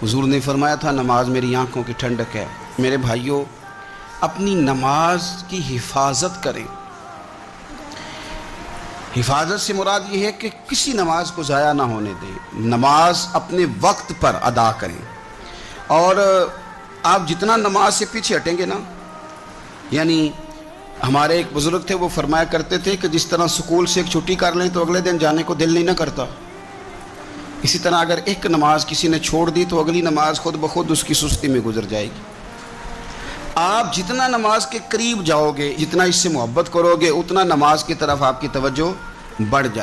हुजूर ने फरमाया था नमाज मेरी आंखों की ठंडक है। मेरे भाइयों, अपनी नमाज की हिफाजत करें। हिफाजत से मुराद ये है कि किसी नमाज को ज़ाया ना होने दें, नमाज अपने वक्त पर अदा करें। और आप जितना नमाज से पीछे हटेंगे ना, यानी हमारे एक बुज़ुर्ग थे, वो फरमाया करते थे कि जिस तरह स्कूल से एक छुट्टी कर लें तो अगले दिन जाने को दिल नहीं ना करता, इसी तरह अगर एक नमाज किसी ने छोड़ दी तो अगली नमाज खुद ब खुद उसकी सुस्ती में गुजर जाएगी। आप जितना नमाज के करीब जाओगे, जितना इससे मोहब्बत करोगे, उतना नमाज की तरफ आपकी तवज्जो बढ़ जाए।